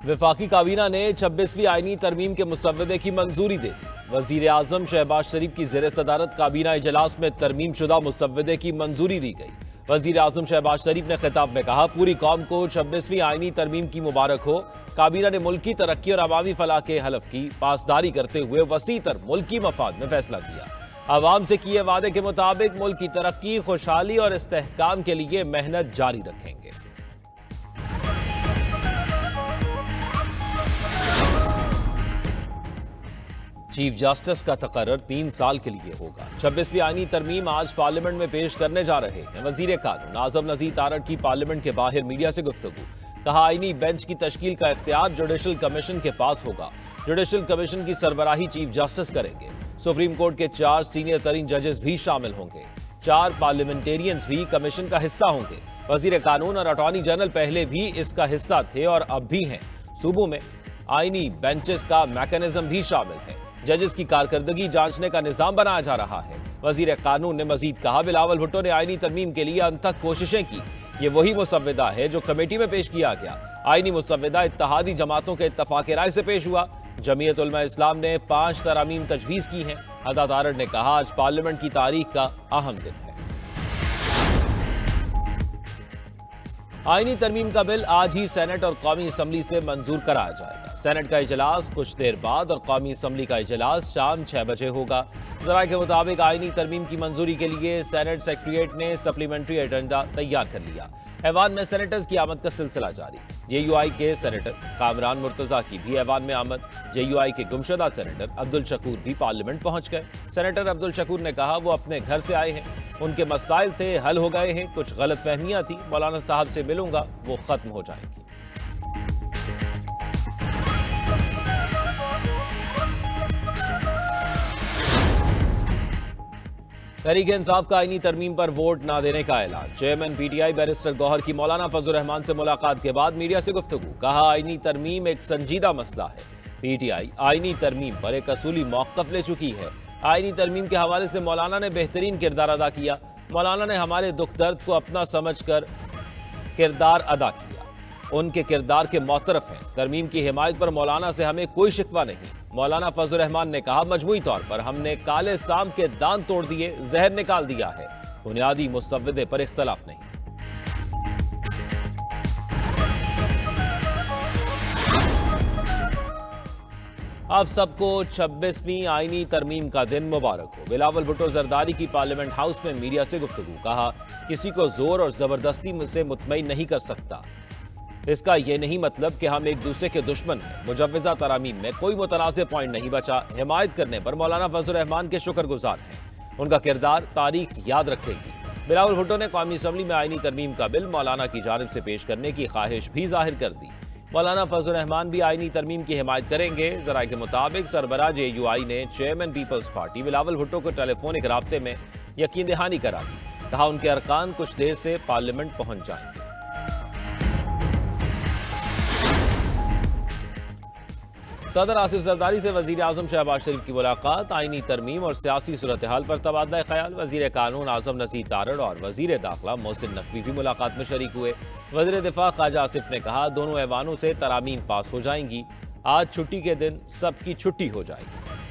वफाकी काबीना ने 26वीं आईनी तरमीम के मुसव्वदे की मंजूरी दे दी। वजीर आजम शहबाज शरीफ की ज़ेर सदारत काबीना इजलास में तरमीम शुदा मुसव्वदे की मंजूरी दी गई। वजीर आजम शहबाज शरीफ ने खिताब में कहा, पूरी कौम को 26वीं आईनी तरमीम की मुबारक हो। काबीना ने मुल्की तरक्की और अवामी फलाह के हलफ की पासदारी करते हुए वसी तर मुल्की मफाद में फैसला किया। आवाम से किए वादे के मुताबिक मुल्क की तरक्की, खुशहाली और इस्तेहकाम के लिए मेहनत जारी रखेंगे। चीफ जस्टिस का तकर्रर 3 साल के लिए होगा। 26वीं आईनी तरमीम आज पार्लियामेंट में पेश करने जा रहे हैं। वजीर कानून आजम नज़ीर तारड़ की पार्लियामेंट के बाहर मीडिया से गुफ्तगू। कहा, आईनी बेंच की तश्कील का इख्तियार जुडिशल कमीशन के पास होगा। जुडिशल कमीशन की सरबराही चीफ जस्टिस करेंगे। सुप्रीम कोर्ट के 4 सीनियर तरीन जजेस भी शामिल होंगे। 4 पार्लियामेंटेरियंस भी कमीशन का हिस्सा होंगे। वजीर कानून और अटॉर्नी जनरल पहले भी इसका हिस्सा थे और अब भी हैं। सूबों में आईनी बेंचेस का मैकेनिज्म भी शामिल है। जजेस की कारकर्दगी जांचने का निजाम बनाया जा रहा है। वजीर कानून ने मजीद कहा, बिलावल भुट्टो ने आईनी तरमीम के लिए अनथक कोशिशें की। ये वही मुसव्वदा है जो कमेटी में पेश किया गया। आईनी मुसव्वदा इत्तहादी जमातों के इत्तफाक राय से पेश हुआ। जमीयत उलमा इस्लाम ने 5 तरामीम तजवीज़ की हैं। अदा तारड़ ने कहा, आज पार्लियामेंट की तारीख का अहम दिन है। आईनी तरमीम का बिल आज ही सेनेट और कौमी असम्बली से मंजूर कराया जाएगा। सेनेट का इजलास कुछ देर बाद और कौमी असम्बली का इजलास शाम 6 बजे होगा। ज़राए के मुताबिक आईनी तरमीम की मंजूरी के लिए सेनेट सेक्रेटरीट ने सप्लीमेंट्री एजेंडा तैयार कर लिया। ऐवान में सेनेटर्स की आमद का सिलसिला जारी। JUI के सेनेटर कामरान मुर्तज़ा की भी ऐवान में आमद। JUI के गुमशुदा सेनेटर अब्दुल शकूर भी पार्लियामेंट पहुंच गए। सेनेटर अब्दुल शकूर ने कहा, वो अपने घर से आए हैं, उनके मसाइल थे, हल हो गए हैं, कुछ गलत फहमियां थी, मौलाना साहब से मिलूंगा, वो खत्म हो जाएंगी। तहरीक इंसाफ का आईनी तरमीम पर वोट न देने का ऐलान। चेयरमैन PTI बैरिस्टर गौहर की मौलाना फजल रहमान से मुलाकात के बाद मीडिया से गुफ्तगू। कहा, आईनी तरमीम एक संजीदा मसला है। PTI आईनी तरमीम पर एक असूली मौक़िफ़ ले चुकी है। आईनी तरमीम के हवाले से मौलाना ने बेहतरीन किरदार अदा किया। मौलाना ने हमारे दुख दर्द को अपना समझकर किरदार अदा किया। उनके किरदार के मोतरफ हैं। तरमीम की हिमायत पर मौलाना से हमें कोई शिकवा नहीं। मौलाना फजल रहमान ने कहा, मजमूई तौर पर हमने काले साम के दांत तोड़ दिए, जहर निकाल दिया है। बुनियादी मुसव्वदे पर इख्तलाफ नहीं। आप सबको 26वीं आईनी तरमीम का दिन मुबारक हो। बिलावल भुट्टो जरदारी की पार्लियामेंट हाउस में मीडिया से गुफ्तगू। कहा, किसी को जोर और जबरदस्ती से मुतमईन नहीं कर सकता। इसका यह नहीं मतलब कि हम एक दूसरे के दुश्मन हैं। मुजव्वज़ा तरामीम में कोई मुतनाज़ पॉइंट नहीं बचा। हिमायत करने पर मौलाना फजल रहमान के शुक्रगुजार हैं। उनका किरदार तारीख याद रखेगी। बिलावल भुट्टो ने कौमी असम्बली में आईनी तरमीम का बिल मौलाना की जानिब से पेश करने की ख्वाहिश भी जाहिर कर दी। मौलाना फजल रहमान भी आईनी तरमीम की हिमायत करेंगे। ज़राए के मुताबिक सरबराह JUI ने chairman peoples party Bilawal Bhutto को टेलीफोनिक राब्ते में यकीन दहानी करा दी। कहा, उनके अरकान कुछ देर से पार्लियामेंट पहुंच जाएंगे। सदर आसिफ जरदारी से वजीर आजम शहबाज शरीफ की मुलाकात। आईनी तरमीम और सियासी सूरत हाल पर तबादला ख्याल। वजीर कानून आजम नज़ीर तारड़ और वजीर दाखिला मोहसिन नकवी भी मुलाकात में शरीक हुए। वजीर दिफा ख्वाजा आसिफ ने कहा, दोनों ऐवानों से तरामीम पास हो जाएंगी। आज छुट्टी के दिन सबकी छुट्टी हो जाएगी।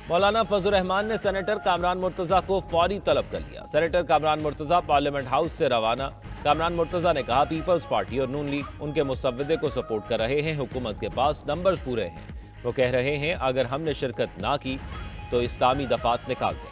मौलाना फजल रहमान ने सेनेटर कामरान मुर्तज़ा को फौरी तलब कर लिया। Senator Kamran Murtaza parliament house से रवाना। कामरान मुर्तज़ा ने कहा, पीपल्स पार्टी और नून लीग उनके मुसव्वदे को सपोर्ट कर रहे हैं। हुकूमत के पास नंबर्स पूरे हैं। वो कह रहे हैं, अगर हमने शिरकत ना की तो इस्लामी दफात निकाल देंगे।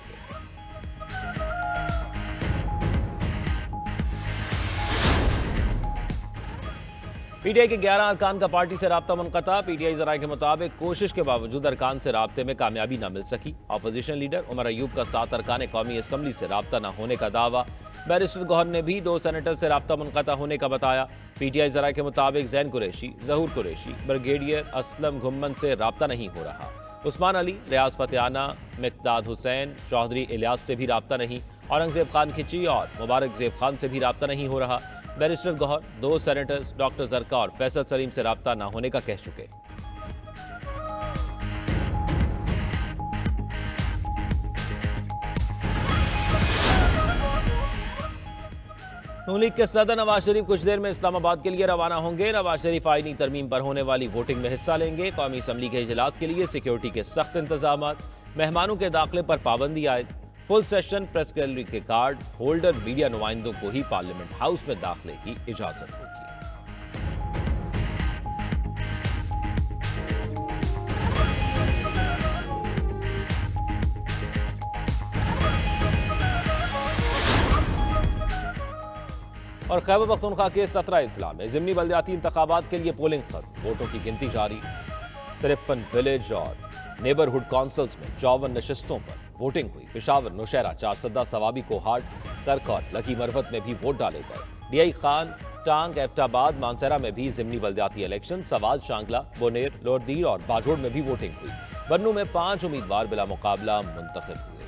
PTI के 11 अरकान का पार्टी से राब्ता मुनक़ता। PTI ज़राए के मुताबिक कोशिश के बावजूद अरकान से राब्ते में कामयाबी न मिल सकी। अपोजिशन लीडर उमर अयूब का 7 अरकान कौमी असम्बली से राब्ता न होने का दावा। बैरिस्टर गौहर ने भी 2 सेनेटर से राब्ता मुनक़ता होने का बताया। PTI ज़राए के मुताबिक ज़ैन कुरैशी, ज़हूर कुरैशी, ब्रिगेडियर असलम घुम्मन से राब्ता नहीं हो रहा। उस्मान अली, रियाज फतेहाना, मिक़दाद हुसैन, चौधरी इलियास से भी राब्ता नहीं। औरंगज़ेब खान खिची और मुबारक ज़ेब खान से भी राब्ता नहीं हो रहा। बैरिस्टर गौहर 2 सेनेटर्स डॉक्टर जरका और फैसल सलीम से राब्ता न होने का कह चुके। नून लीग के सदर नवाज शरीफ कुछ देर में इस्लामाबाद के लिए रवाना होंगे। नवाज शरीफ आईनी तरमीम पर होने वाली वोटिंग में हिस्सा लेंगे। कौमी असम्बली के इजलास के लिए सिक्योरिटी के सख्त इंतजाम, मेहमानों के दाखिले पर पाबंदी आयद, फुल सेशन प्रेस गैलरी के कार्ड होल्डर मीडिया नुमाइंदों को ही पार्लियामेंट हाउस में दाखिले की इजाजत होगी। और खैबर पख्तूनख्वा के 17 अजला में ज़िमनी बल्दियाती इंतखाबात के लिए पोलिंग खत्म, वोटों की गिनती जारी। 53 विलेज और नेबरहुड काउंसिल्स में 54 नशस्तों पर वोटिंग हुई। पेशावर, नौशहरा, चारसदा, सवाबी, कोहाट, करकौर, लकी मरवत में भी वोट डाले गए। डीआई खान, टांग, एबटाबाद, मानसरा में भी ज़िमनी बल्दियाती इलेक्शन, सवाज, शांगला, बोनेर, लोरदीर और बाजोड़ में भी वोटिंग हुई। बन्नू में 5 उम्मीदवार बिला मुकाबला मुंतखब हुए।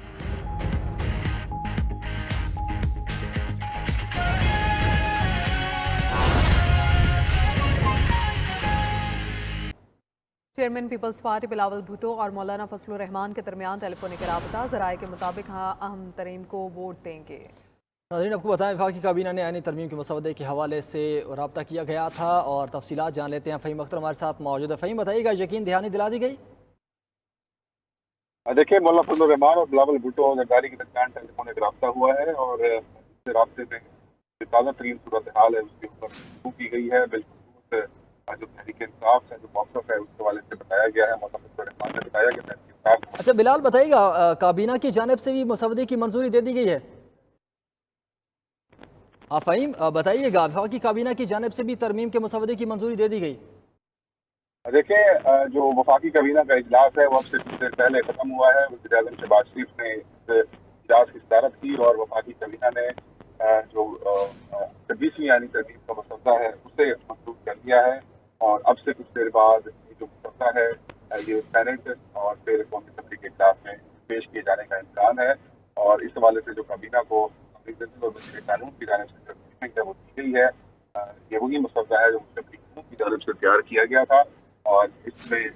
Chairman peoples party Bilawal Bhutto और मौलाना फजलुर रहमान के दरमियान टेलीफोनिक राबता, ज़राए के मुताबिक अहम तरीन को वोट देंगे। नाज़रीन, आपको बताएं वफाकी काबीना ने आईनी तरमीम के मसवदे के हवाले से रब्ता किया गया था और तफसीलात जान लेते हैं। फ़हीम अख्तर हमारे साथ मौजूद है। फ़हीम, बताइएगा, यकीन दहानी दिला दी गई? देखिए, मौलाना फजलुर रहमान और बिलावल भुट्टो और जरदारी के दरमियान टेलीफोनिक राबता हुआ है और इस राबते में ताज़ा तरीन सूरत हाल है उसके ऊपर गुफ्तगू की गई है। बिल्कुल जो तहरीक इंसाफ है, जो मौक़िफ़ है, उसके हवाले से बताया गया है। मौलाना फजलुर रहमान ने बताया कि तहरीक इंसाफ। अच्छा बिलाल, बताइएगा, काबीना की जानिब से भी मसवदे की मंजूरी दे दी गई है? फ़हीम, बताइएगा, वफाकी काबीना की जानिब से भी तरमीम के मसवदे की मंजूरी दे दी गई? देखिए, जो वफाकी काबीना का इजलास है वो अब से कुछ देर पहले खत्म हुआ है। वज़ीर आज़म शहबाज शरीफ ने इस इजलास की सदारत की और वफाकी काबीना ने जो 26वीं आईनी तरमीम का मसवदा है उसे मंजूर कर दिया है और अब से कुछ देर बाद ये जो मसवदा है ये सेनेट और फिर कौमी असम्बली के इजलास में पेश किए जाने का इम्कान है। और इस हवाले से जो काबीना को और वज़ीर कानून की जानिब से ब्रीफिंग है वो दी गई है। ये वही मसवदा है जो मुस्तक़बिल कानून की जानिब से तैयार किया गया था और इसमें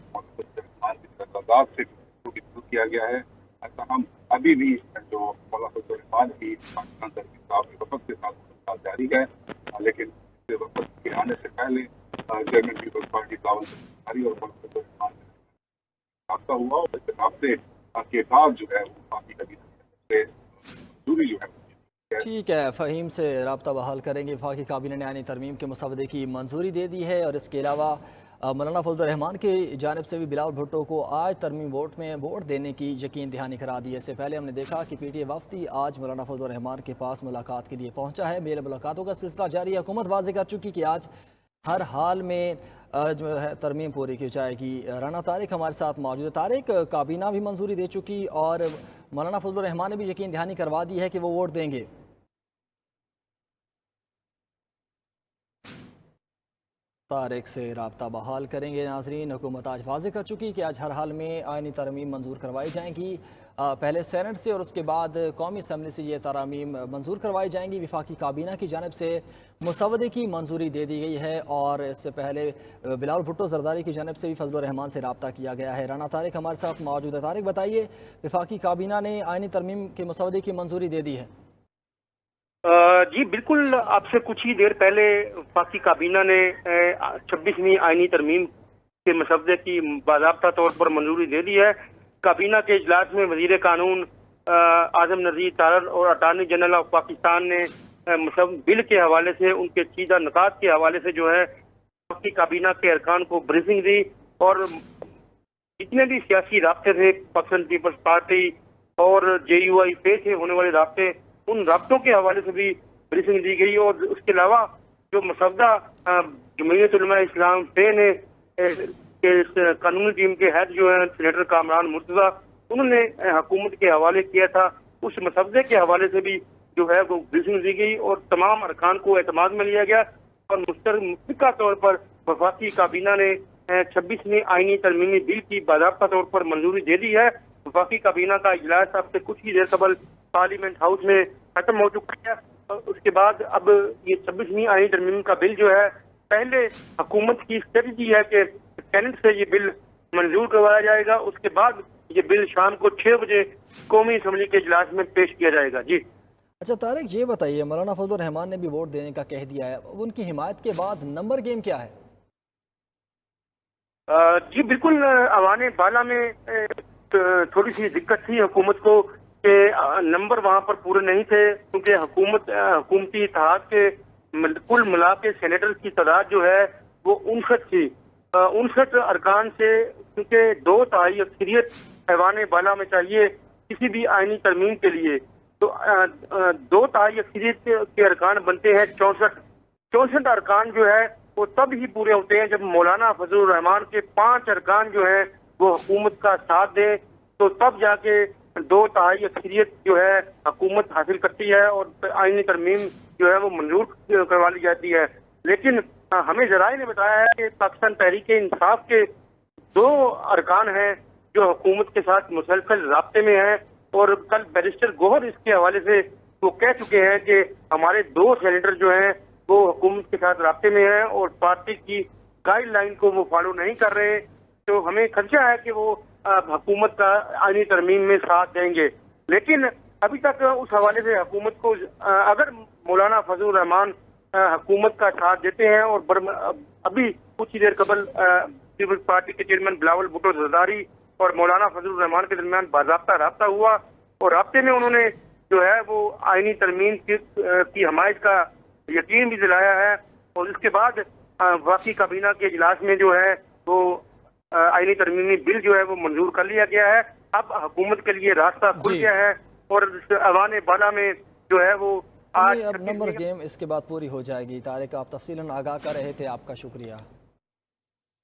से किया गया है। हम अभी भी जो मौलाना फजलुर रहमान की पाकिस्तान तहरीक इंसाफ के वफद के साथ जारी है, लेकिन इस वफद के आने से पहले chairman peoples party Bilawal Bhutto और मौलाना फजलुर रहमान से राब्ता हुआ और इस राब्ते के बाद जो है वो बाकी कभी मंजूरी जो है। ठीक है, फ़हीम से रब्ता बहाल करेंगे। वफाकी काबीना ने आईनी तरमीम के मसवदे की मंजूरी दे दी है और इसके अलावा मौलाना फजलुर रहमान की जानिब से भी बिलावल भुट्टो को आज तरमीम वोट में वोट देने की यकीन दहानी करा दी है। इससे पहले हमने देखा कि पीटीए वफ्दी आज मौलाना फजलुर रहमान के पास मुलाकात के लिए पहुंचा है। मेल मुलाकातों का सिलसिला जारी है। हुकूमत वाज़ेह कर चुकी कि आज हर हाल में जो है तरमीम पूरी की जाएगी। राना तारिक हमारे साथ मौजूद है। तारिक, काबीना भी मंजूरी दे चुकी और मौलाना फजलुर रहमान ने भी यकीन दहानी करवा दी है कि वो वोट देंगे। तारिक से रब्ता बहाल करेंगे। नाजरीन, हुकूमत आज वाज़ेह कर चुकी कि आज हर हाल में आईनी तरमीम मंजूर करवाई जाएंगी। पहले सेनेट से और उसके बाद कौमी असम्बली से ये तरमीम मंजूर करवाई जाएंगी। वफाकी काबीना की जानिब से मसवदे की मंजूरी दे दी गई है और इससे पहले बिलावल भुट्टो जरदारी की जानिब से भी फजलुर रहमान से रब्ता किया गया है। राना तारिक हमारे साथ मौजूद है। तारिक, बताइए, वफाकी काबीना ने आईनी तरमीम के मसवदे की मंजूरी दे दी है? जी बिल्कुल, आपसे कुछ ही देर पहले वफाकी काबीना ने 26वीं आईनी तरमीम के मसवदे की बाज़ाब्ता तौर पर मंजूरी दे दी है। काबीना के इजलास में वज़ीर कानून आज़म नज़ीर तारड़ और अटार्नी जनरल ऑफ पाकिस्तान ने बिल के हवाले से उनके चीदा निकात के हवाले से जो है वफाकी काबीना के अरकान को ब्रीफिंग दी और जितने भी सियासी राब्ते थे, पाकिस्तान पीपल्स पार्टी और JUI पे से होने वाले राब्ते, उन राब्तों के हवाले से भी ब्रीफिंग दी गई। और उसके अलावा जो मसवदा जमीयत उलमा इस्लाम पे ने कानूनी टीम के हेड जो है सीनेटर कामरान मुर्तज़ा, उन्होंने हुकूमत के हवाले किया था, उस मसवदे के हवाले से भी जो है वो ब्रीफिंग दी गई और तमाम अरकान को एतमाद में लिया गया और मुश्तरका तौर पर वफाकी काबीना ने 26वीं आईनी तरमीमी बिल की बाज़ाब्ता तौर पर मंजूरी दे दी है। वफाकी काबीना का इजलास अब से कुछ ही देर कबल पार्लियामेंट हाउस में खत्म हो चुका है और उसके बाद अब ये 26वीं आईनी तरमीम का बिल जो है, पहले हुकूमत की स्ट्रेटजी है कि सेनेट से ये बिल मंजूर करवाया जाएगा, उसके बाद ये बिल शाम को 6 बजे कौमी असम्बली के इजलास में पेश किया जाएगा। जी अच्छा तारिक, ये बताइए, मौलाना फजल रहमान ने भी वोट देने का कह दिया है, अब उनकी हिमायत के बाद नंबर गेम क्या है? जी बिल्कुल, अवाने बाला में थोड़ी सी दिक्कत थी हुकूमत को कि नंबर वहां पर पूरे नहीं थे, क्योंकि हुकूमती इत्तेहाद के कुल मिला के सेनेटर की तादाद जो है वो 59 थी। 59 अरकान से, क्योंकि 2/3 अक्सरियत अवाने बाला में चाहिए किसी भी आईनी तरमीम के लिए, तो 2/3 अक्सरियत के अरकान बनते हैं 64 अरकान जो है वो तब ही पूरे होते हैं जब मौलाना फजल रहमान के 5 अरकान जो है वो हुकूमत का साथ दें, तो तब जाके 2/3 अक्सरियत जो है हुकूमत हासिल करती है और आईनी तरमीम जो है वो मंजूर करवा ली जाती है। लेकिन हमें जराए ने बताया है कि पाकिस्तान तहरीक इंसाफ के 2 अरकान हैं जो हुकूमत के साथ मुसलसल राब्ते में हैं, और कल बैरिस्टर गोहर इसके हवाले से वो कह चुके हैं कि हमारे 2 सेनेटर जो हैं वो हुकूमत के साथ राब्ते में हैं और पार्टी की गाइडलाइन को वो फॉलो नहीं कर रहे, तो हमें खदशा है कि वो हुकूमत का आईनी तरमीम में साथ देंगे। लेकिन अभी तक उस हवाले से हुकूमत को, अगर मौलाना फजल रहमान हुकूमत का साथ देते हैं, और अभी कुछ ही देर कबल पीपल्स पार्टी के चेयरमैन बिलावल भुट्टो जरदारी और मौलाना फजल रहमान के दरमियान बाज़ाब्ता राब्ता हुआ, और राब्ते में उन्होंने जो है वो आईनी तरमीम की हमायत का यकीन भी दिलाया है, और इसके बाद वफाकी काबीना के इजलास में जो है वो आईनी तरमीमी बिल जो है वो मंजूर कर लिया गया है। अब हुकूमत के लिए रास्ता खुल गया है, और अवाने बाला में जो है वो आज अब नंबर गेम इसके बाद पूरी हो जाएगी। तारिक, आप तफसीलन आगाह कर रहे थे, आपका शुक्रिया।